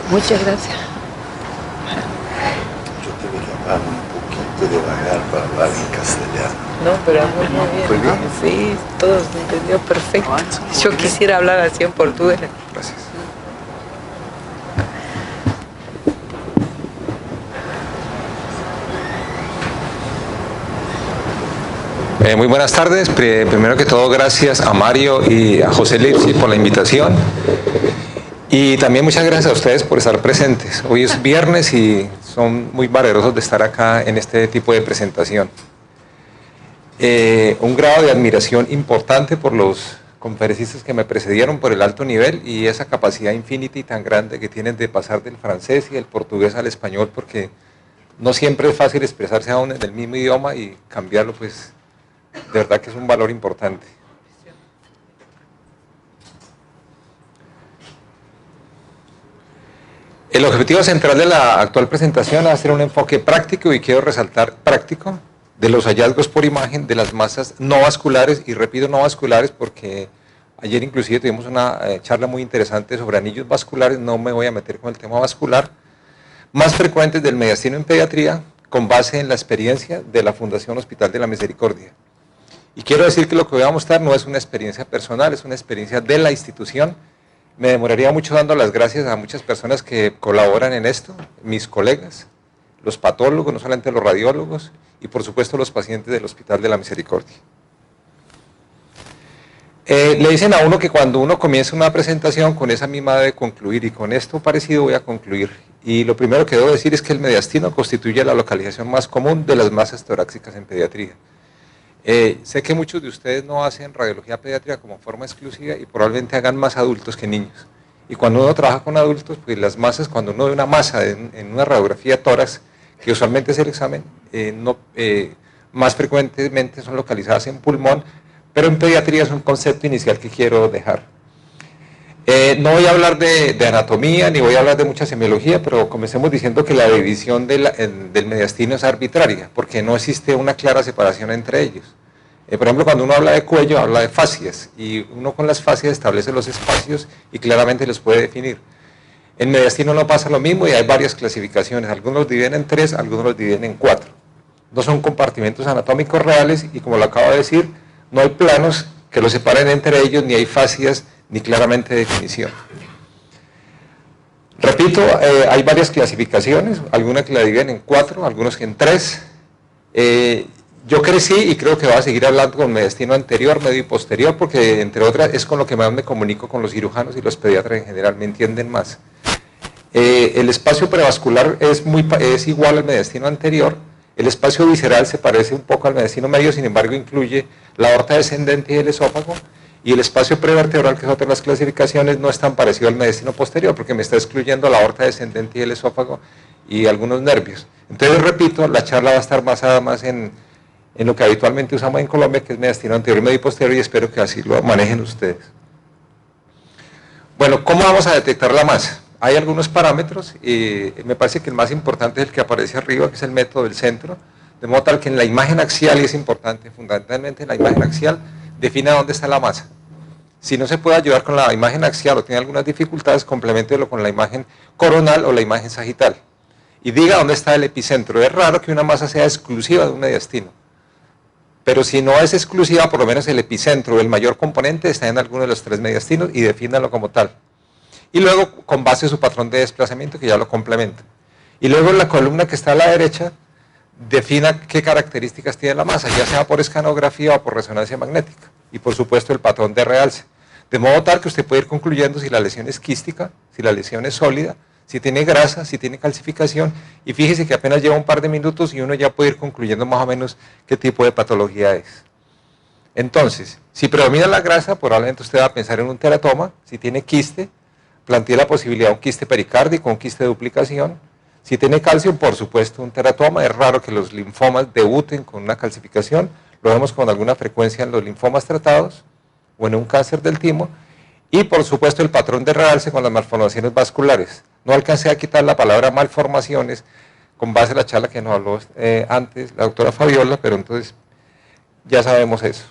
Muchas gracias. Yo te voy a hablar un poquito devagar para hablar en castellano. No, pero muy bien. ¿Muy bien? Sí, todo se entendió perfecto. Yo quisiera hablar así en portugués. Gracias. Muy buenas tardes. Primero que todo, gracias a Mario y a José Lipsi por la invitación. Y también muchas gracias a ustedes por estar presentes. Hoy es viernes y son muy valerosos de estar acá en este tipo de presentación. Un grado de admiración importante por los conferencistas que me precedieron por el alto nivel y esa capacidad infinita y tan grande que tienen de pasar del francés y del portugués al español, porque no siempre es fácil expresarse aún en el mismo idioma y cambiarlo, pues de verdad que es un valor importante. El objetivo central de la actual presentación es hacer un enfoque práctico, y quiero resaltar práctico, de los hallazgos por imagen de las masas no vasculares, y repito no vasculares porque ayer inclusive tuvimos una charla muy interesante sobre anillos vasculares, no me voy a meter con el tema vascular, más frecuentes del mediastino en pediatría, con base en la experiencia de la Fundación Hospital de la Misericordia. Y quiero decir que lo que voy a mostrar no es una experiencia personal, es una experiencia de la institución. Me demoraría mucho dando las gracias a muchas personas que colaboran en esto, mis colegas, los patólogos, no solamente los radiólogos, y por supuesto los pacientes del Hospital de la Misericordia. Le dicen a uno que cuando uno comienza una presentación, con esa misma debe concluir, y con esto parecido voy a concluir. Y lo primero que debo decir es que el mediastino constituye la localización más común de las masas torácicas en pediatría. Sé que muchos de ustedes no hacen radiología pediátrica como forma exclusiva y probablemente hagan más adultos que niños. Y cuando uno trabaja con adultos, pues las masas, cuando uno ve una masa en una radiografía tórax, que usualmente es el examen, más frecuentemente son localizadas en pulmón, pero en pediatría es un concepto inicial que quiero dejar. No voy a hablar de anatomía, ni voy a hablar de mucha semiología, pero comencemos diciendo que la división del mediastino es arbitraria, porque no existe una clara separación entre ellos. Por ejemplo, cuando uno habla de cuello, habla de fascias, y uno con las fascias establece los espacios y claramente los puede definir. En mediastino no pasa lo mismo y hay varias clasificaciones, algunos los dividen en 3, algunos los dividen en 4. No son compartimentos anatómicos reales y, como lo acabo de decir, no hay planos que los separen entre ellos, ni hay fascias, ni claramente definición. Repito, hay varias clasificaciones, algunas que la dividen en 4, algunos en 3. Yo crecí y creo que voy a seguir hablando con mediastino anterior, medio y posterior, porque entre otras es con lo que más me comunico con los cirujanos y los pediatras en general, me entienden más. El espacio prevascular es igual al mediastino anterior. El espacio visceral se parece un poco al mediastino medio, sin embargo incluye la aorta descendente y el esófago, y el espacio prevertebral, que es otra de las clasificaciones, no es tan parecido al mediastino posterior, porque me está excluyendo la aorta descendente y el esófago y algunos nervios. Entonces, repito, la charla va a estar basada más en lo que habitualmente usamos en Colombia, que es mediastino anterior, medio y posterior, y espero que así lo manejen ustedes. Bueno, ¿cómo vamos a detectar la masa? Hay algunos parámetros, y me parece que el más importante es el que aparece arriba, que es el método del centro, de modo tal que en la imagen axial, y es importante, fundamentalmente en la imagen axial, defina dónde está la masa. Si no se puede ayudar con la imagen axial o tiene algunas dificultades, compleméntelo con la imagen coronal o la imagen sagital. Y diga dónde está el epicentro. Es raro que una masa sea exclusiva de un mediastino, pero si no es exclusiva, por lo menos el epicentro o el mayor componente está en alguno de los 3 mediastinos y defínalo como tal. Y luego, con base en su patrón de desplazamiento, que ya lo complementa. Y luego en la columna que está a la derecha, defina qué características tiene la masa, ya sea por escanografía o por resonancia magnética. Y por supuesto el patrón de realce. De modo tal que usted puede ir concluyendo si la lesión es quística, si la lesión es sólida, si tiene grasa, si tiene calcificación, y fíjese que apenas lleva un par de minutos y uno ya puede ir concluyendo más o menos qué tipo de patología es. Entonces, si predomina la grasa, probablemente usted va a pensar en un teratoma. Si tiene quiste, plantee la posibilidad de un quiste pericárdico, un quiste de duplicación. Si tiene calcio, por supuesto, un teratoma. Es raro que los linfomas debuten con una calcificación. Lo vemos con alguna frecuencia en los linfomas tratados o en un cáncer del timo. Y, por supuesto, el patrón de realce con las malformaciones vasculares. No alcancé a quitar la palabra malformaciones con base en la charla que nos habló antes la doctora Fabiola, pero entonces ya sabemos eso.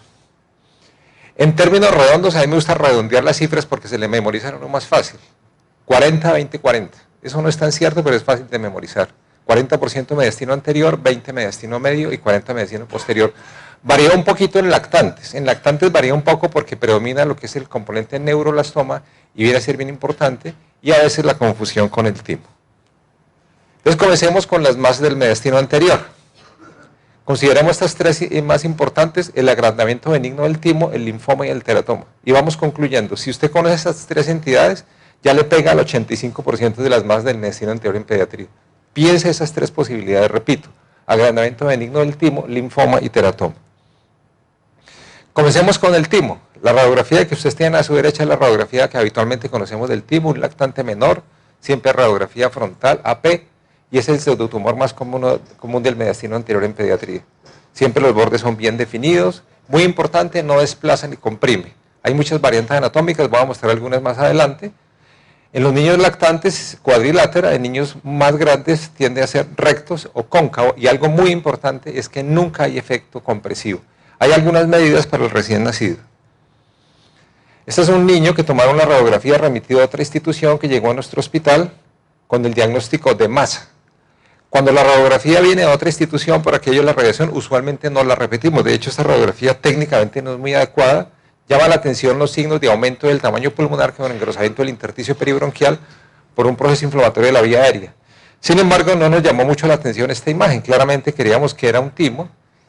En términos redondos, a mí me gusta redondear las cifras porque se le memorizan a uno más fácil. 40, 20, 40. Eso no es tan cierto, pero es fácil de memorizar. 40% mediastino anterior, 20% mediastino medio y 40% mediastino posterior. Varía un poquito en lactantes. En lactantes varía un poco porque predomina lo que es el componente neuroblastoma y viene a ser bien importante, y a veces la confusión con el timo. Entonces comencemos con las masas del mediastino anterior. Consideremos estas tres más importantes: el agrandamiento benigno del timo, el linfoma y el teratoma. Y vamos concluyendo. Si usted conoce estas tres entidades, ya le pega al 85% de las masas del mediastino anterior en pediatría. Piense esas tres posibilidades, repito: agrandamiento benigno del timo, linfoma y teratoma. Comencemos con el timo. La radiografía que ustedes tienen a su derecha es la radiografía que habitualmente conocemos del timo, un lactante menor, siempre radiografía frontal, AP, y es el pseudotumor más común del mediastino anterior en pediatría. Siempre los bordes son bien definidos, muy importante, no desplaza ni comprime. Hay muchas variantes anatómicas, voy a mostrar algunas más adelante. En los niños lactantes, cuadrilátera; en niños más grandes tiende a ser rectos o cóncavo, y algo muy importante es que nunca hay efecto compresivo. Hay algunas medidas para el recién nacido. Este es un niño que tomaron la radiografía remitido a otra institución, que llegó a nuestro hospital con el diagnóstico de masa. Cuando la radiografía viene de otra institución, por aquello la radiación usualmente no la repetimos. De hecho, esta radiografía técnicamente no es muy adecuada. Llama la atención los signos de aumento del tamaño pulmonar con engrosamiento del intersticio peribronquial por un proceso inflamatorio de la vía aérea. Sin embargo, no nos llamó mucho la atención esta imagen. Claramente queríamos que era un timo,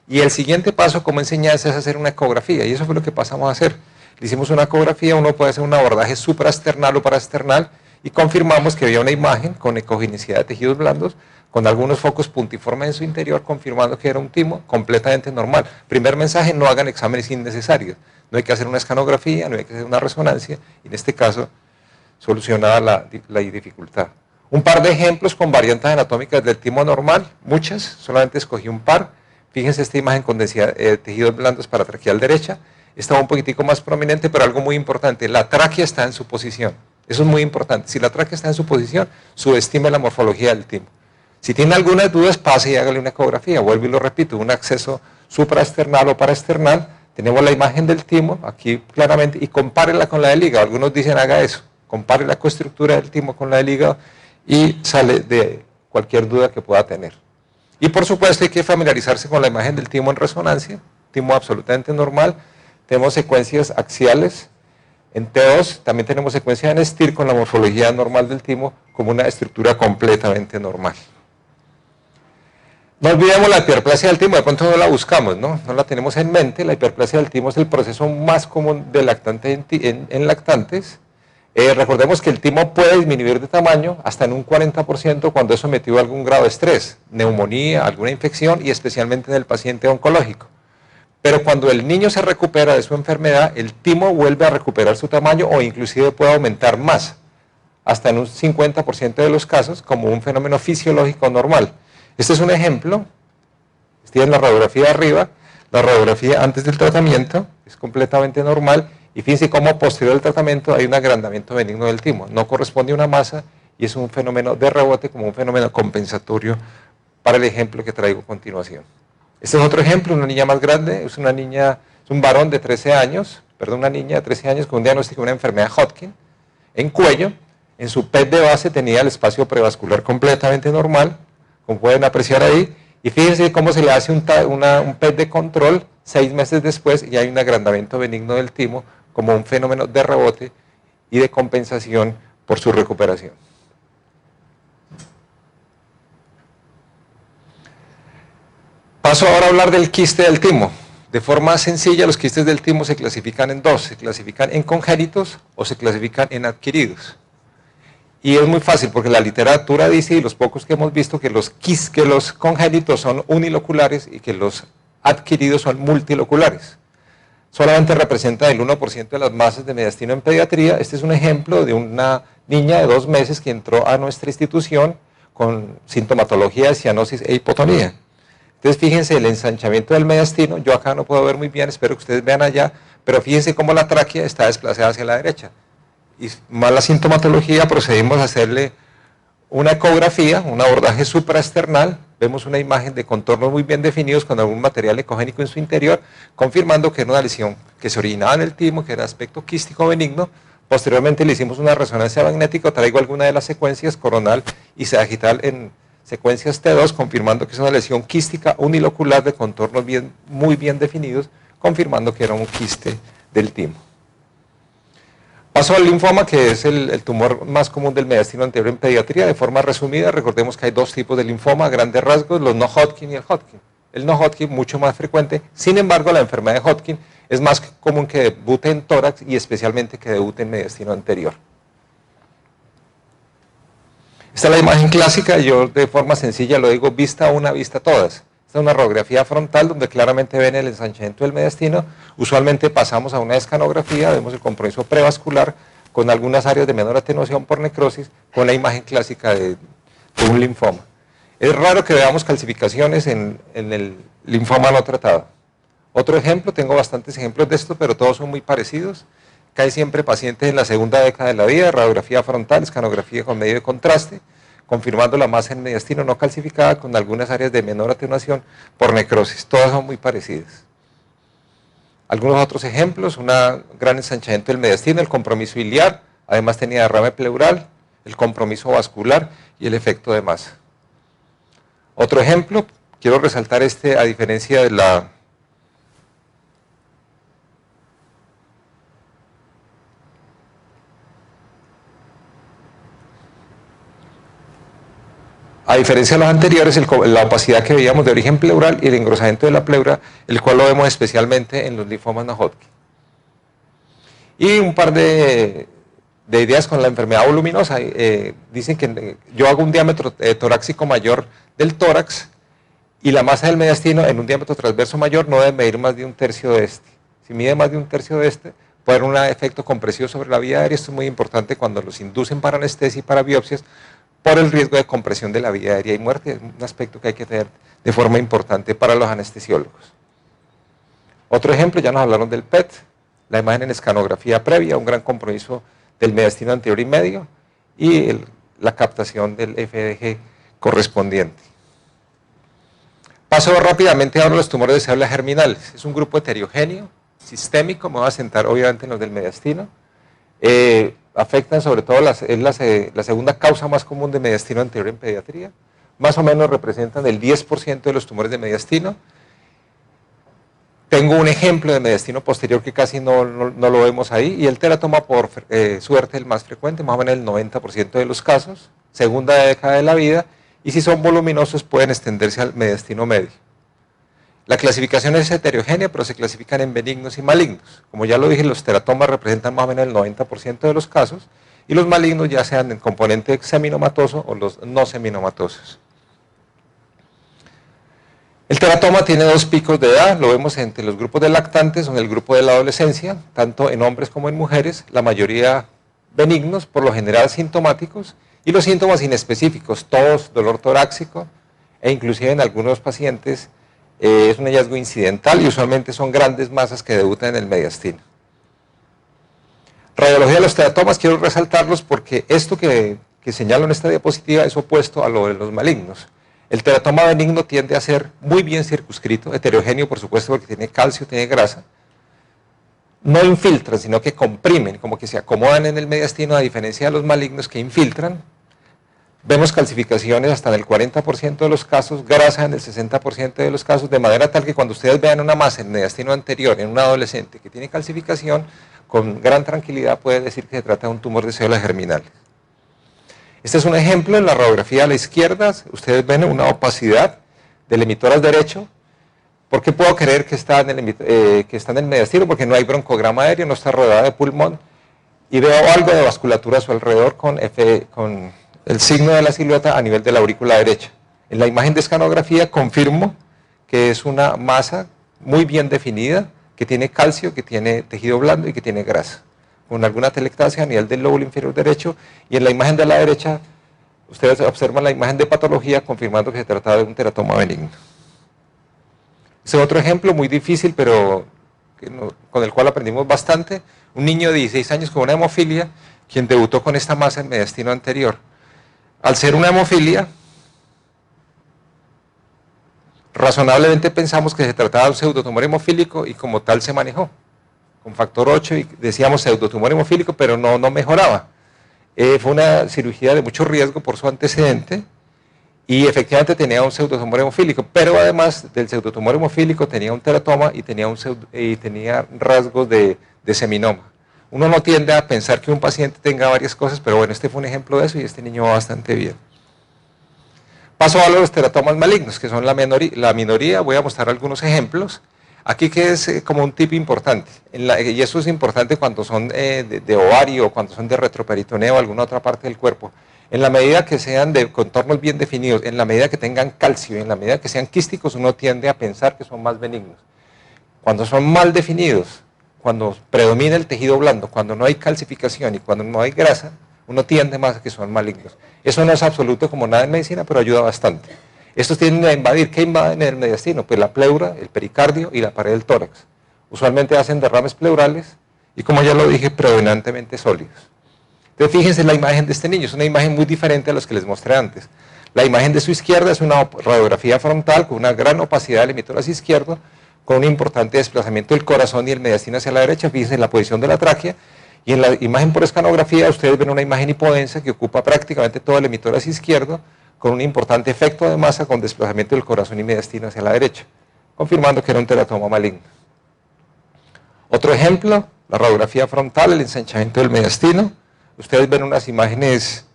y el siguiente paso como enseñanza es hacer una ecografía, y eso fue lo que pasamos a hacer. Le hicimos una ecografía. Uno puede hacer un abordaje supraesternal o paraesternal, y confirmamos que había una imagen con ecogenicidad de tejidos blandos, con algunos focos puntiformes en su interior, confirmando que era un timo completamente normal. Primer mensaje: no hagan exámenes innecesarios. No hay que hacer una escanografía, no hay que hacer una resonancia, y en este caso solucionaba la dificultad. Un par de ejemplos con variantes anatómicas del timo normal, muchas, solamente escogí un par. Fíjense esta imagen con densidad de tejidos blandos paratraqueal derecha. Estaba un poquitico más prominente, pero algo muy importante: la tráquea está en su posición. Eso es muy importante. Si la tráquea está en su posición, subestime la morfología del timo. Si tiene algunas dudas, pase y hágale una ecografía. Vuelvo y lo repito: un acceso supraesternal o paraesternal. Tenemos la imagen del timo aquí claramente, y compárela con la del hígado. Algunos dicen haga eso. Compare la coestructura del timo con la del hígado y sale de cualquier duda que pueda tener. Y por supuesto hay que familiarizarse con la imagen del timo en resonancia. Timo absolutamente normal. Tenemos secuencias axiales en T2, también tenemos secuencia en STIR con la morfología normal del timo como una estructura completamente normal. No olvidemos la hiperplasia del timo. De pronto no la buscamos, no la tenemos en mente. La hiperplasia del timo es el proceso más común de lactante en lactantes. Recordemos que el timo puede disminuir de tamaño hasta en un 40% cuando es sometido a algún grado de estrés, neumonía, alguna infección, y especialmente en el paciente oncológico. Pero cuando el niño se recupera de su enfermedad, el timo vuelve a recuperar su tamaño, o inclusive puede aumentar más, hasta en un 50% de los casos, como un fenómeno fisiológico normal. Este es un ejemplo. Estoy en la radiografía de arriba, la radiografía antes del tratamiento, es completamente normal. Y fíjense cómo posterior al tratamiento hay un agrandamiento benigno del timo. No corresponde a una masa, y es un fenómeno de rebote, como un fenómeno compensatorio para el ejemplo que traigo a continuación. Este es otro ejemplo: una niña más grande, es un varón de 13 años, una niña de 13 años con un diagnóstico de una enfermedad Hodgkin en cuello. En su PET de base tenía el espacio prevascular completamente normal, como pueden apreciar ahí, y fíjense cómo se le hace un PET de control 6 meses después, y hay un agrandamiento benigno del timo como un fenómeno de rebote y de compensación por su recuperación. Paso ahora a hablar del quiste del timo. De forma sencilla, los quistes del timo se clasifican en dos: se clasifican en congénitos o se clasifican en adquiridos. Y es muy fácil, porque la literatura dice, y los pocos que hemos visto, que los congénitos son uniloculares y que los adquiridos son multiloculares. Solamente representa el 1% de las masas de mediastino en pediatría. Este es un ejemplo de una niña de 2 meses que entró a nuestra institución con sintomatología de cianosis e hipotonía. Entonces fíjense el ensanchamiento del mediastino. Yo acá no puedo ver muy bien, espero que ustedes vean allá, pero fíjense cómo la tráquea está desplazada hacia la derecha. Y más la sintomatología, procedimos a hacerle una ecografía, un abordaje supraesternal. Vemos una imagen de contornos muy bien definidos con algún material ecogénico en su interior, confirmando que era una lesión que se originaba en el timo, que era aspecto quístico benigno, Posteriormente le hicimos una resonancia magnética, traigo alguna de las secuencias coronal y sagital en secuencias T2, confirmando que es una lesión quística unilocular de contornos muy bien definidos, confirmando que era un quiste del timo. Paso al linfoma, que es el tumor más común del mediastino anterior en pediatría. De forma resumida, recordemos que hay dos tipos de linfoma, a grandes rasgos, los no Hodgkin y el Hodgkin. El no Hodgkin mucho más frecuente, sin embargo la enfermedad de Hodgkin es más común que debute en tórax y especialmente que debute en mediastino anterior. Esta es la imagen clásica, yo de forma sencilla lo digo vista una, vista todas. Esta es una radiografía frontal donde claramente ven el ensanchamiento del mediastino. Usualmente pasamos a una escanografía, vemos el compromiso prevascular con algunas áreas de menor atenuación por necrosis, con la imagen clásica de un linfoma. Es raro que veamos calcificaciones en el linfoma no tratado. Otro ejemplo, tengo bastantes ejemplos de esto, pero todos son muy parecidos. Cae siempre pacientes en la segunda década de la vida, radiografía frontal, escanografía con medio de contraste, confirmando la masa en mediastino no calcificada con algunas áreas de menor atenuación por necrosis. Todas son muy parecidas. Algunos otros ejemplos, un gran ensanchamiento del mediastino, el compromiso iliar, además tenía derrame pleural, el compromiso vascular y el efecto de masa. Otro ejemplo, quiero resaltar a diferencia de la A diferencia de los anteriores, la opacidad que veíamos de origen pleural y el engrosamiento de la pleura, el cual lo vemos especialmente en los linfomas no Hodgkin. Y un par de ideas con la enfermedad voluminosa. Dicen que yo hago un diámetro torácico mayor del tórax y la masa del mediastino en un diámetro transverso mayor no debe medir más de un tercio de este. Si mide más de un tercio de este, puede haber un efecto compresivo sobre la vía aérea. Esto es muy importante cuando los inducen para anestesia y para biopsias, por el riesgo de compresión de la vía aérea y muerte. Es un aspecto que hay que tener de forma importante para los anestesiólogos. Otro ejemplo, ya nos hablaron del PET, la imagen en escanografía previa, un gran compromiso del mediastino anterior y medio, y la captación del FDG correspondiente. Paso rápidamente ahora a los tumores de células germinales. Es un grupo heterogéneo, sistémico, me voy a sentar obviamente en los del mediastino. Afectan sobre todo, es la segunda causa más común de mediastino anterior en pediatría. Más o menos representan el 10% de los tumores de mediastino. Tengo un ejemplo de mediastino posterior que casi no lo vemos ahí, y el teratoma por suerte el más frecuente, más o menos el 90% de los casos, segunda década de la vida, y si son voluminosos pueden extenderse al mediastino medio. La clasificación es heterogénea, pero se clasifican en benignos y malignos. Como ya lo dije, los teratomas representan más o menos el 90% de los casos, y los malignos ya sean en componente seminomatoso o los no seminomatosos. El teratoma tiene dos picos de edad, lo vemos entre los grupos de lactantes o en el grupo de la adolescencia, tanto en hombres como en mujeres, la mayoría benignos, por lo general sintomáticos, y los síntomas inespecíficos, tos, dolor torácico, e inclusive en algunos pacientes es un hallazgo incidental y usualmente son grandes masas que debutan en el mediastino. Radiología de los teratomas, quiero resaltarlos porque esto que señalo en esta diapositiva es opuesto a lo de los malignos. El teratoma benigno tiende a ser muy bien circunscrito, heterogéneo por supuesto porque tiene calcio, tiene grasa. No infiltran, sino que comprimen, como que se acomodan en el mediastino, a diferencia de los malignos que infiltran. Vemos calcificaciones hasta en el 40% de los casos, grasa en el 60% de los casos, de manera tal que cuando ustedes vean una masa en mediastino anterior en un adolescente que tiene calcificación, con gran tranquilidad puede decir que se trata de un tumor de células germinales. Este es un ejemplo en la radiografía a la izquierda, ustedes ven una opacidad del emitoras derecho. ¿Por qué puedo creer que está en el mediastino? Porque no hay broncograma aéreo, no está rodeada de pulmón, y veo algo de vasculatura a su alrededor con el signo de la silueta a nivel de la aurícula derecha. En la imagen de escanografía confirmo que es una masa muy bien definida, que tiene calcio, que tiene tejido blando y que tiene grasa, con alguna telectasia a nivel del lóbulo inferior derecho, y en la imagen de la derecha ustedes observan la imagen de patología confirmando que se trata de un teratoma benigno. Este es otro ejemplo muy difícil, pero con el cual aprendimos bastante. Un niño de 16 años con una hemofilia, quien debutó con esta masa en mediastino anterior. Al ser una hemofilia, razonablemente pensamos que se trataba de un pseudotumor hemofílico y como tal se manejó con factor 8 y decíamos pseudotumor hemofílico, pero no mejoraba. Fue una cirugía de mucho riesgo por su antecedente y efectivamente tenía un pseudotumor hemofílico, pero además del pseudotumor hemofílico tenía un teratoma y tenía rasgos de seminoma. Uno no tiende a pensar que un paciente tenga varias cosas, pero bueno, este fue un ejemplo de eso y este niño va bastante bien. Paso a los teratomas malignos, que son la minoría. Voy a mostrar algunos ejemplos. Aquí que es como un tip importante, y eso es importante cuando son de ovario o cuando son de retroperitoneo o alguna otra parte del cuerpo. En la medida que sean de contornos bien definidos, en la medida que tengan calcio, en la medida que sean quísticos, uno tiende a pensar que son más benignos. Cuando son mal definidos, cuando predomina el tejido blando, cuando no hay calcificación y cuando no hay grasa, uno tiende más a que son malignos. Eso no es absoluto como nada en medicina, pero ayuda bastante. Estos tienden a invadir. ¿Qué invaden en el mediastino? Pues la pleura, el pericardio y la pared del tórax. Usualmente hacen derrames pleurales y, como ya lo dije, predominantemente sólidos. Entonces fíjense la imagen de este niño, es una imagen muy diferente a las que les mostré antes. La imagen de su izquierda es una radiografía frontal con una gran opacidad del emitor hacia izquierdo, con un importante desplazamiento del corazón y el mediastino hacia la derecha. Fíjense en la posición de la tráquea. Y en la imagen por escanografía ustedes ven una imagen hipodensa que ocupa prácticamente todo el emitor hacia izquierdo, con un importante efecto de masa con desplazamiento del corazón y mediastino hacia la derecha, confirmando que era un teratoma maligno. Otro ejemplo, la radiografía frontal, el ensanchamiento del mediastino. Ustedes ven unas imágenes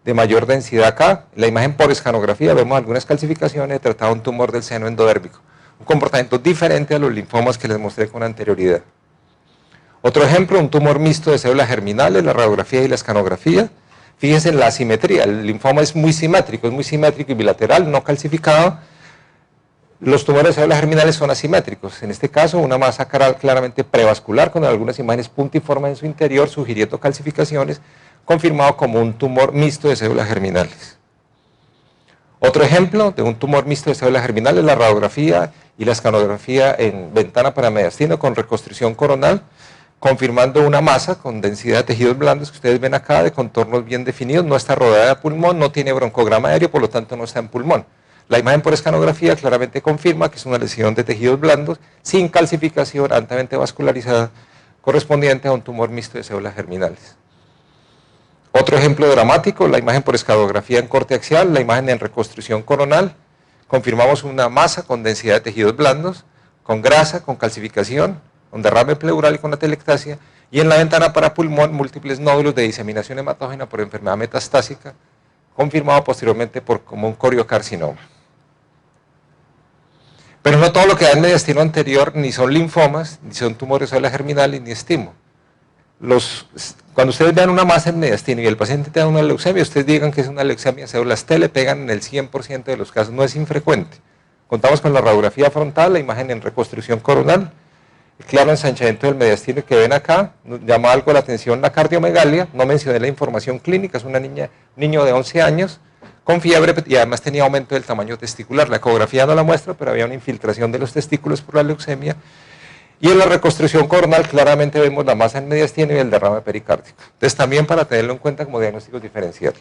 de mayor densidad acá. En la imagen por escanografía vemos algunas calcificaciones, tratado un tumor del seno endodérmico. Un comportamiento diferente a los linfomas que les mostré con anterioridad. Otro ejemplo, un tumor mixto de células germinales, la radiografía y la escanografía. Fíjense en la asimetría, el linfoma es muy simétrico y bilateral, no calcificado. Los tumores de células germinales son asimétricos. En este caso, una masa claramente prevascular, con algunas imágenes puntiformes en su interior, sugiriendo calcificaciones, confirmado como un tumor mixto de células germinales. Otro ejemplo de un tumor mixto de células germinales, la radiografía y la escanografía en ventana para mediastino con reconstrucción coronal, confirmando una masa con densidad de tejidos blandos que ustedes ven acá, de contornos bien definidos, no está rodeada de pulmón, no tiene broncograma aéreo, por lo tanto no está en pulmón. La imagen por escanografía claramente confirma que es una lesión de tejidos blandos sin calcificación, altamente vascularizada, correspondiente a un tumor mixto de células germinales. Otro ejemplo dramático, la imagen por escanografía en corte axial, la imagen en reconstrucción coronal, confirmamos una masa con densidad de tejidos blandos, con grasa, con calcificación, con derrame pleural y con atelectasia, y en la ventana para pulmón múltiples nódulos de diseminación hematógena por enfermedad metastásica, confirmado posteriormente como un coriocarcinoma. Pero no todo lo que da en mediastino anterior ni son linfomas, ni son tumores de células germinales, ni estimo. Cuando ustedes vean una masa en mediastino y el paciente tenga una leucemia, ustedes digan que es una leucemia de células T, le pegan en el 100% de los casos, no es infrecuente. Contamos con la radiografía frontal, la imagen en reconstrucción coronal, el claro ensanchamiento del mediastino que ven acá. Nos llama algo la atención la cardiomegalia, no mencioné la información clínica, es un niño de 11 años con fiebre y además tenía aumento del tamaño testicular. La ecografía no la muestra, pero había una infiltración de los testículos por la leucemia. Y en la reconstrucción coronal claramente vemos la masa en mediastino y el derrame pericárdico. Entonces también para tenerlo en cuenta como diagnósticos diferenciales.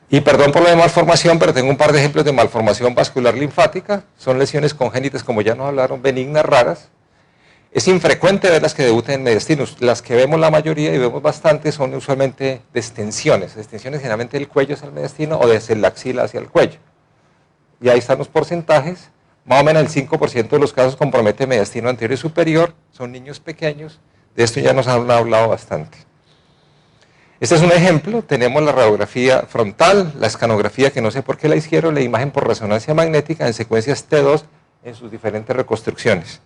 Y perdón por la de malformación, pero tengo un par de ejemplos de malformación vascular linfática. Son lesiones congénitas, como ya nos hablaron, benignas, raras. Es infrecuente ver las que debuten en mediastino. Las que vemos la mayoría y vemos bastante son usualmente de extensiones generalmente del cuello hacia el mediastino o desde la axila hacia el cuello. Y ahí están los porcentajes. Más o menos el 5% de los casos compromete mediastino anterior y superior. Son niños pequeños. De esto ya nos han hablado bastante. Este es un ejemplo. Tenemos la radiografía frontal, la escanografía, que no sé por qué la hicieron, la imagen por resonancia magnética en secuencias T2 en sus diferentes reconstrucciones.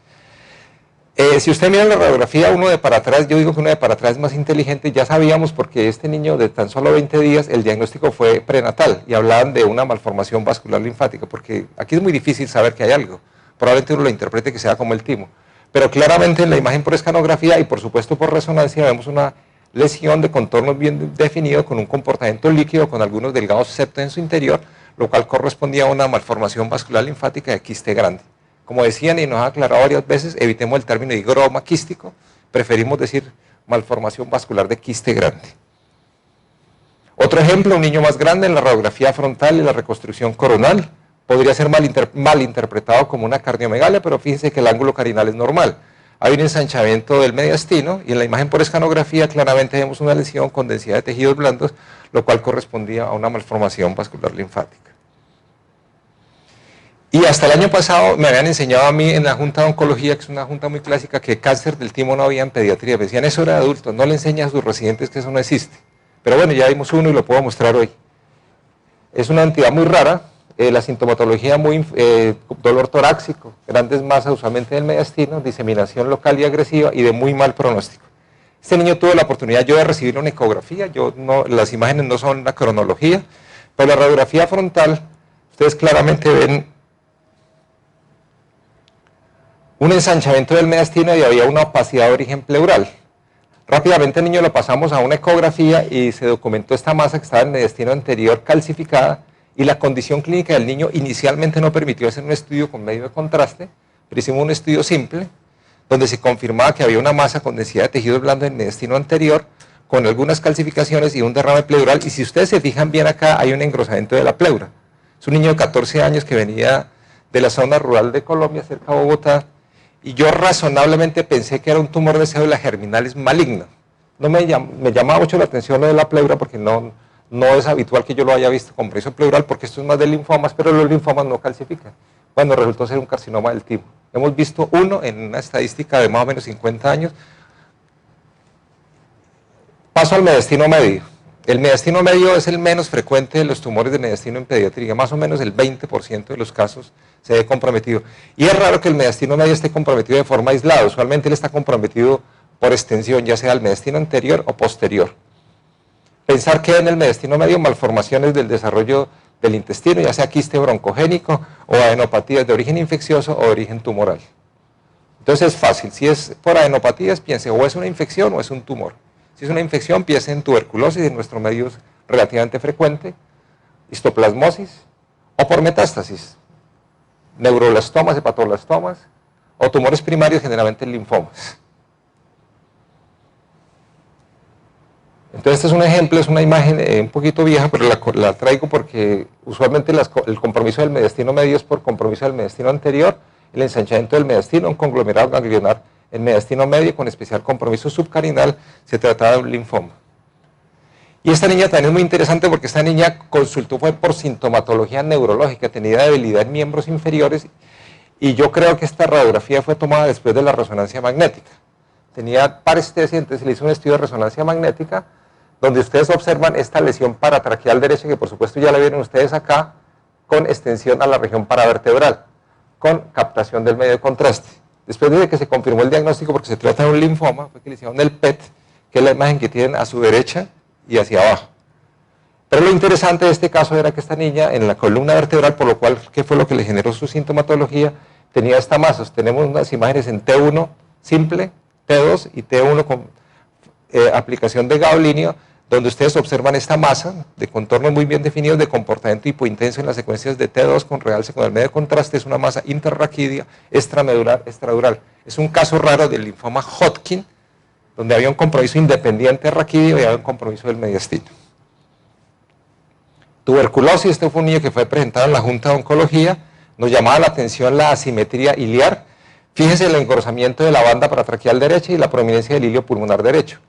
Si usted mira la radiografía, uno de para atrás, yo digo que uno de para atrás es más inteligente. Ya sabíamos, porque este niño de tan solo 20 días, el diagnóstico fue prenatal y hablaban de una malformación vascular linfática, porque aquí es muy difícil saber que hay algo. Probablemente uno lo interprete que sea como el timo. Pero claramente en la imagen por escanografía y por supuesto por resonancia vemos una lesión de contornos bien definidos con un comportamiento líquido, con algunos delgados septos en su interior, lo cual correspondía a una malformación vascular linfática de quiste grande. Como decían y nos han aclarado varias veces, evitemos el término higroma quístico, preferimos decir malformación vascular de quiste grande. Otro ejemplo, un niño más grande en la radiografía frontal y la reconstrucción coronal, podría ser mal interpretado como una cardiomegalia, pero fíjense que el ángulo carinal es normal. hay un ensanchamiento del mediastino y en la imagen por escanografía claramente vemos una lesión con densidad de tejidos blandos, lo cual correspondía a una malformación vascular linfática. Y hasta el año pasado me habían enseñado a mí en la Junta de Oncología, que es una junta muy clásica, que cáncer del timo no había en pediatría. Me decían, eso era de adultos, no le enseñas a sus residentes que eso no existe. Pero bueno, ya vimos uno y lo puedo mostrar hoy. Es una entidad muy rara, la sintomatología muy dolor torácico, grandes masas usualmente del mediastino, diseminación local y agresiva y de muy mal pronóstico. Este niño tuvo la oportunidad yo de recibir una ecografía, las imágenes no son la cronología, pero la radiografía frontal, ustedes claramente ven un ensanchamiento del mediastino y había una opacidad de origen pleural. Rápidamente el niño lo pasamos a una ecografía y se documentó esta masa que estaba en el mediastino anterior calcificada y la condición clínica del niño inicialmente no permitió hacer un estudio con medio de contraste, pero hicimos un estudio simple donde se confirmaba que había una masa con densidad de tejidos blandos en el mediastino anterior con algunas calcificaciones y un derrame pleural, y si ustedes se fijan bien acá hay un engrosamiento de la pleura. Es un niño de 14 años que venía de la zona rural de Colombia, cerca de Bogotá, y yo razonablemente pensé que era un tumor de célula germinalis maligna. No me llamaba mucho la atención lo de la pleura porque no es habitual que yo lo haya visto con compromiso pleural, porque esto es más de linfomas, pero los linfomas no calcifican. Bueno, resultó ser un carcinoma del timo. Hemos visto uno en una estadística de más o menos 50 años. Paso al mediastino medio. El mediastino medio es el menos frecuente de los tumores de mediastino en pediatría, más o menos el 20% de los casos se ve comprometido. Y es raro que el mediastino medio esté comprometido de forma aislada, usualmente él está comprometido por extensión, ya sea el mediastino anterior o posterior. Pensar que en el mediastino medio malformaciones del desarrollo del intestino, ya sea quiste broncogénico o adenopatías de origen infeccioso o de origen tumoral. Entonces es fácil, si es por adenopatías, piense o es una infección o es un tumor. Si es una infección, piense en tuberculosis, en nuestro medio es relativamente frecuente, histoplasmosis o por metástasis, neuroblastomas, hepatoblastomas o tumores primarios, generalmente linfomas. Entonces este es un ejemplo, es una imagen un poquito vieja, pero la traigo porque usualmente el compromiso del mediastino medio es por compromiso del mediastino anterior, el ensanchamiento del mediastino, un conglomerado ganglionar en mediastino medio con especial compromiso subcarinal, se trataba de un linfoma. Y esta niña también es muy interesante porque esta niña consultó fue por sintomatología neurológica, tenía debilidad en miembros inferiores y yo creo que esta radiografía fue tomada después de la resonancia magnética. Tenía parestesia, entonces se le hizo un estudio de resonancia magnética donde ustedes observan esta lesión paratraqueal derecha, que por supuesto ya la vieron ustedes acá, con extensión a la región paravertebral, con captación del medio de contraste. Después de que se confirmó el diagnóstico, porque se trata de un linfoma, fue que le hicieron el PET, que es la imagen que tienen a su derecha y hacia abajo. Pero lo interesante de este caso era que esta niña, en la columna vertebral, por lo cual, ¿qué fue lo que le generó su sintomatología? Tenía esta masa. Tenemos unas imágenes en T1 simple, T2 y T1 con aplicación de gadolinio, donde ustedes observan esta masa de contornos muy bien definidos de comportamiento hipointenso en las secuencias de T2 con realce con el medio de contraste. Es una masa intrarraquídea, extramedular, extradural. Es un caso raro del linfoma Hodgkin, donde había un compromiso independiente raquídeo y había un compromiso del mediastino. Tuberculosis, este fue un niño que fue presentado en la Junta de Oncología. Nos llamaba la atención la asimetría iliar. Fíjense el engrosamiento de la banda paratraqueal derecha y la prominencia del hilio pulmonar derecho.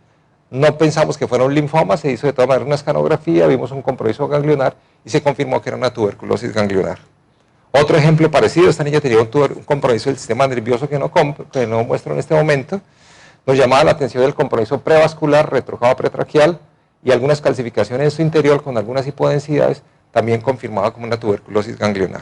No pensamos que fuera un linfoma, se hizo de todas maneras una escanografía, vimos un compromiso ganglionar y se confirmó que era una tuberculosis ganglionar. Otro ejemplo parecido, esta niña tenía un compromiso del sistema nervioso que no muestro en este momento. Nos llamaba la atención el compromiso prevascular, retrojado pretraqueal y algunas calcificaciones en su interior con algunas hipodensidades, también confirmado como una tuberculosis ganglionar.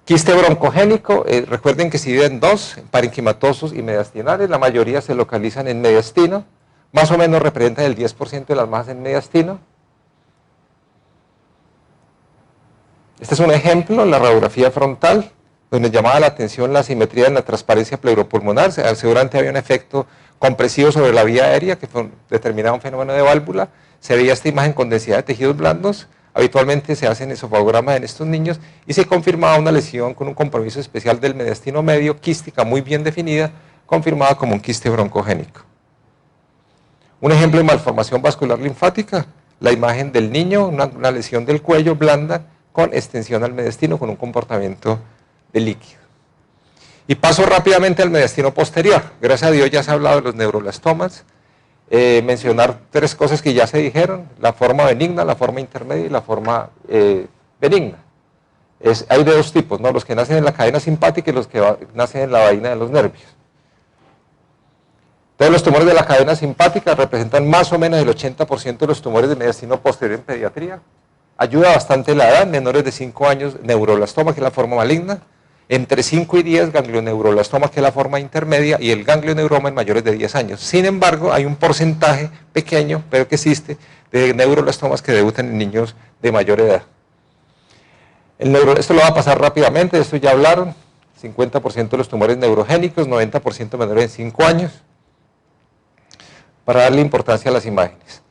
Quiste broncogénico, recuerden que se divide en dos, parenquimatosos y mediastinales, la mayoría se localizan en mediastino, más o menos representan el 10% de las masas en mediastino. Este es un ejemplo, la radiografía frontal, donde llamaba la atención la simetría en la transparencia pleuropulmonar. Seguramente había un efecto compresivo sobre la vía aérea que determinaba un fenómeno de válvula. Se veía esta imagen con densidad de tejidos blandos. Habitualmente se hacen esofagogramas en estos niños y se confirmaba una lesión con un compromiso especial del mediastino medio, quística muy bien definida, confirmada como un quiste broncogénico. Un ejemplo de malformación vascular linfática, la imagen del niño, una lesión del cuello blanda con extensión al mediastino con un comportamiento de líquido. Y paso rápidamente al mediastino posterior. Gracias a Dios ya se ha hablado de los neuroblastomas. Mencionar tres cosas que ya se dijeron: la forma benigna, la forma intermedia y la forma benigna. Hay de dos tipos, ¿no? Los que nacen en la cadena simpática y los que nacen en la vaina de los nervios. Entonces, los tumores de la cadena simpática representan más o menos el 80% de los tumores de mediastino posterior en pediatría. Ayuda bastante la edad, menores de 5 años, neuroblastoma, que es la forma maligna, entre 5 y 10, ganglioneuroblastoma, que es la forma intermedia, y el ganglioneuroma en mayores de 10 años. Sin embargo, hay un porcentaje pequeño, pero que existe, de neuroblastomas que debutan en niños de mayor edad. Esto lo va a pasar rápidamente, de esto ya hablaron: 50% de los tumores neurogénicos, 90% menores de 5 años, para darle importancia a las imágenes.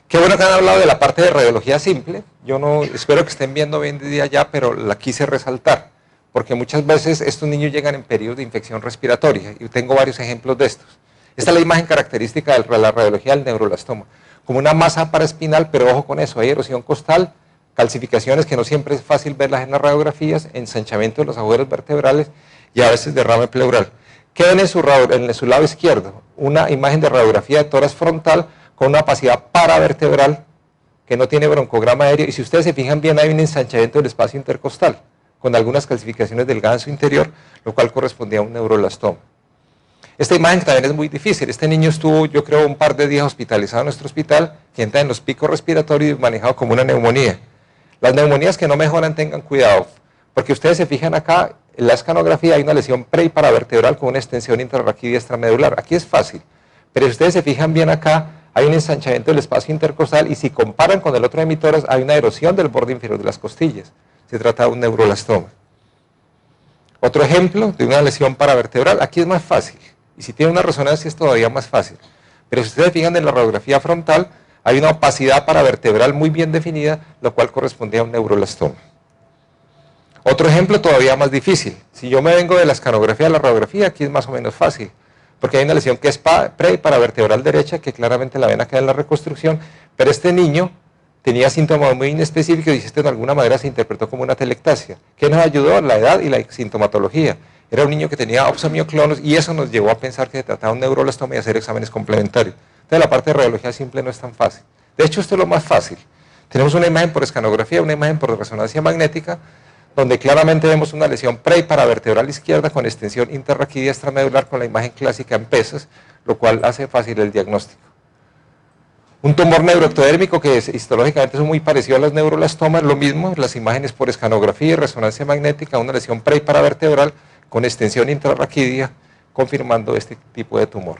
Qué bueno que han hablado de la parte de radiología simple. Yo no espero que estén viendo bien de día ya, pero la quise resaltar, porque muchas veces estos niños llegan en periodos de infección respiratoria, y tengo varios ejemplos de estos. Esta es la imagen característica de la radiología del neuroblastoma, como una masa paraespinal, pero ojo con eso: hay erosión costal, calcificaciones que no siempre es fácil verlas en las radiografías, ensanchamiento de los agujeros vertebrales y a veces derrame pleural. ¿Qué ven en su lado izquierdo? Una imagen de radiografía de tórax frontal con una opacidad paravertebral que no tiene broncograma aéreo, y si ustedes se fijan bien hay un ensanchamiento del espacio intercostal con algunas calcificaciones del ganso interior, lo cual correspondía a un neuroblastoma. Esta imagen también es muy difícil. Este niño estuvo, yo creo, un par de días hospitalizado en nuestro hospital, que entra en los picos respiratorios y manejado como una neumonía. Las neumonías que no mejoran, tengan cuidado, porque ustedes se fijan acá, en la escanografía hay una lesión pre- y paravertebral con una extensión intrarraquídea extramedular. Aquí es fácil, pero si ustedes se fijan bien acá, hay un ensanchamiento del espacio intercostal, y si comparan con el otro hemitórax, hay una erosión del borde inferior de las costillas. Se trata de un neuroblastoma. Otro ejemplo de una lesión paravertebral, aquí es más fácil, y si tiene una resonancia es todavía más fácil. Pero si ustedes se fijan en la radiografía frontal, hay una opacidad paravertebral muy bien definida, lo cual correspondía a un neuroblastoma. Otro ejemplo todavía más difícil: si yo me vengo de la escanografía a la radiografía, aquí es más o menos fácil, porque hay una lesión que es pre- y paravertebral derecha, que claramente la ven acá en la reconstrucción, pero este niño tenía síntomas muy inespecíficos, y esto de alguna manera se interpretó como una telectasia. ¿Qué nos ayudó? La edad y la sintomatología. Era un niño que tenía opsomioclonos, y eso nos llevó a pensar que se trataba de un neuroblastoma y hacer exámenes complementarios. Entonces la parte de radiología simple no es tan fácil. De hecho, esto es lo más fácil. Tenemos una imagen por escanografía, una imagen por resonancia magnética, donde claramente vemos una lesión pre- y paravertebral izquierda con extensión interraquídea extramedular, con la imagen clásica en pesas, lo cual hace fácil el diagnóstico. Un tumor neuroectodérmico que histológicamente es muy parecido a los neuroblastomas, lo mismo, las imágenes por escanografía y resonancia magnética, una lesión pre- y paravertebral con extensión intrarraquídea, confirmando este tipo de tumor.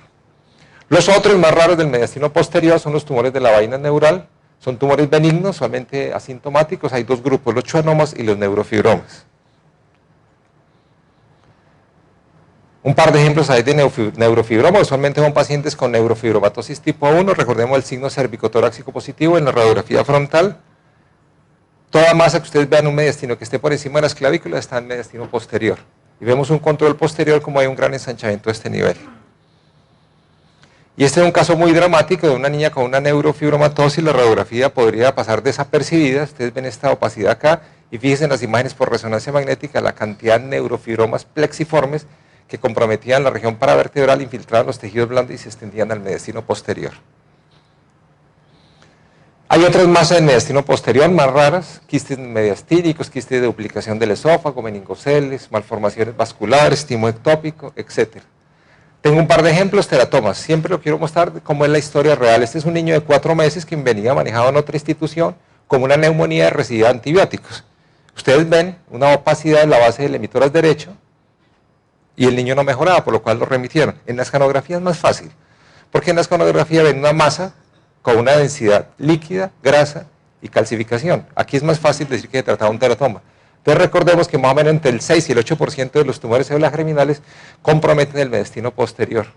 Los otros más raros del mediastino posterior son los tumores de la vaina neural. Son tumores benignos, solamente asintomáticos. Hay dos grupos: los schwannomas y los neurofibromas. Un par de ejemplos hay de neurofibroma. Usualmente son pacientes con neurofibromatosis tipo 1. Recordemos el signo cervicotorácico positivo en la radiografía frontal. Toda masa que ustedes vean un mediastino que esté por encima de las clavículas está en mediastino posterior. Y vemos un control posterior como hay un gran ensanchamiento de este nivel. Y este es un caso muy dramático de una niña con una neurofibromatosis. La radiografía podría pasar desapercibida. Ustedes ven esta opacidad acá, y fíjense en las imágenes por resonancia magnética la cantidad de neurofibromas plexiformes que comprometían la región paravertebral, infiltraban los tejidos blandos y se extendían al mediastino posterior. Hay otras masas del mediastino posterior más raras: quistes mediastínicos, quistes de duplicación del esófago, meningoceles, malformaciones vasculares, timo ectópico, etc. Tengo un par de ejemplos: teratomas. Siempre lo quiero mostrar cómo es la historia real. Este es un niño de 4 meses que venía manejado en otra institución como una neumonía recibida antibióticos. Ustedes ven una opacidad en la base del hemitórax derecho, y el niño no mejoraba, por lo cual lo remitieron. En la escanografía es más fácil, porque en la escanografía ven una masa con una densidad líquida, grasa y calcificación. Aquí es más fácil decir que se trataba de un teratoma. Entonces recordemos que más o menos entre el 6 y el 8% de los tumores células germinales comprometen el mediastino posterior.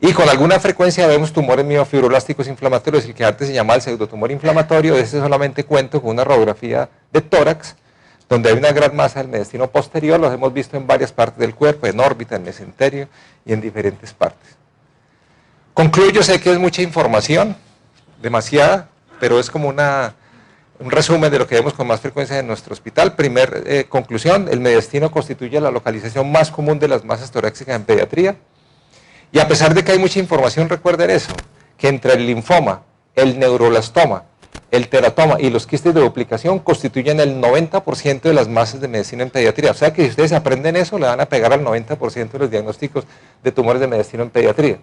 Y con alguna frecuencia vemos tumores miofibroblásticos inflamatorios, el que antes se llamaba el pseudotumor inflamatorio. De ese solamente cuento con una radiografía de tórax, donde hay una gran masa del mediastino posterior. Los hemos visto en varias partes del cuerpo, en órbita, en mesenterio y en diferentes partes. Concluyo, sé que es mucha información, demasiada, pero es como una Un resumen de lo que vemos con más frecuencia en nuestro hospital. Primer conclusión, el mediastino constituye la localización más común de las masas torácicas en pediatría. Y a pesar de que hay mucha información, recuerden eso, que entre el linfoma, el neuroblastoma, el teratoma y los quistes de duplicación constituyen el 90% de las masas de medicina en pediatría. O sea que si ustedes aprenden eso, le van a pegar al 90% de los diagnósticos de tumores de mediastino en pediatría.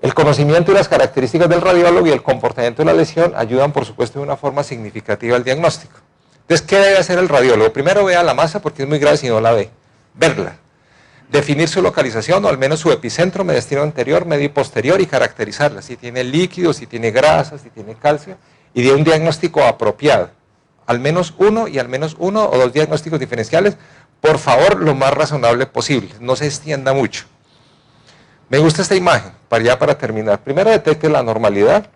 El conocimiento y las características del radiólogo y el comportamiento de la lesión ayudan, por supuesto, de una forma significativa al diagnóstico. Entonces, ¿qué debe hacer el radiólogo? Primero vea la masa porque es muy grave si no la ve. Verla. Definir su localización o al menos su epicentro, mediastino anterior, medio y posterior y caracterizarla. Si tiene líquido, si tiene grasa, si tiene calcio y de un diagnóstico apropiado. Al menos uno o dos diagnósticos diferenciales, por favor, lo más razonable posible. No se extienda mucho. Me gusta esta imagen, para terminar. Primero, detecte la normalidad.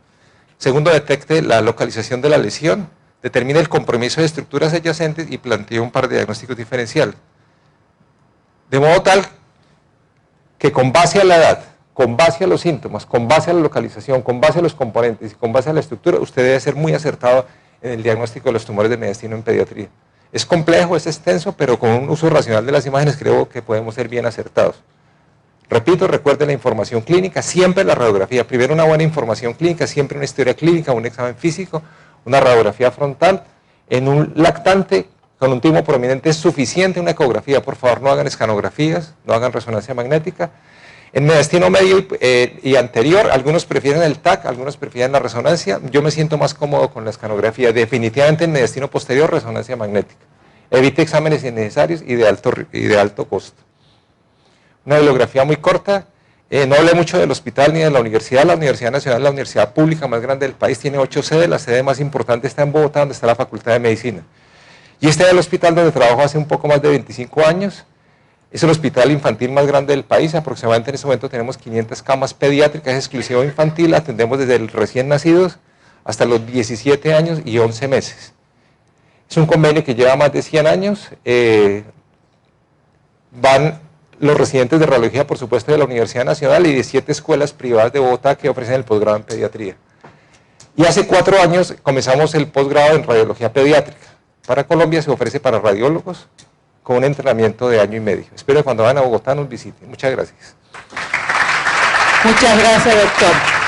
Segundo, detecte la localización de la lesión. Determine el compromiso de estructuras adyacentes y plantee un par de diagnósticos diferenciales. De modo tal que con base a la edad, con base a los síntomas, con base a la localización, con base a los componentes y con base a la estructura, usted debe ser muy acertado en el diagnóstico de los tumores de mediastino en pediatría. Es complejo, es extenso, pero con un uso racional de las imágenes creo que podemos ser bien acertados. Repito, recuerde la información clínica, siempre la radiografía. Primero una buena información clínica, siempre una historia clínica, un examen físico, una radiografía frontal. En un lactante con un timo prominente es suficiente una ecografía. Por favor, no hagan escanografías, no hagan resonancia magnética. En mediastino medio y anterior, algunos prefieren el TAC, algunos prefieren la resonancia. Yo me siento más cómodo con la escanografía. Definitivamente en mediastino posterior, resonancia magnética. Evite exámenes innecesarios y de alto costo. Una bibliografía muy corta, no hablé mucho del hospital ni de la Universidad Nacional, la universidad pública más grande del país, tiene 8 sedes, la sede más importante está en Bogotá, donde está la Facultad de Medicina. Y este es el hospital donde trabajo hace un poco más de 25 años, es el hospital infantil más grande del país, aproximadamente en este momento tenemos 500 camas pediátricas, es exclusivo infantil, atendemos desde los recién nacidos hasta los 17 años y 11 meses. Es un convenio que lleva más de 100 años, van los residentes de radiología, por supuesto, de la Universidad Nacional y de 7 escuelas privadas de Bogotá que ofrecen el posgrado en pediatría. Y hace 4 años comenzamos el posgrado en radiología pediátrica. Para Colombia se ofrece para radiólogos con un entrenamiento de 1 año y medio. Espero que cuando vayan a Bogotá nos visiten. Muchas gracias. Muchas gracias, doctor.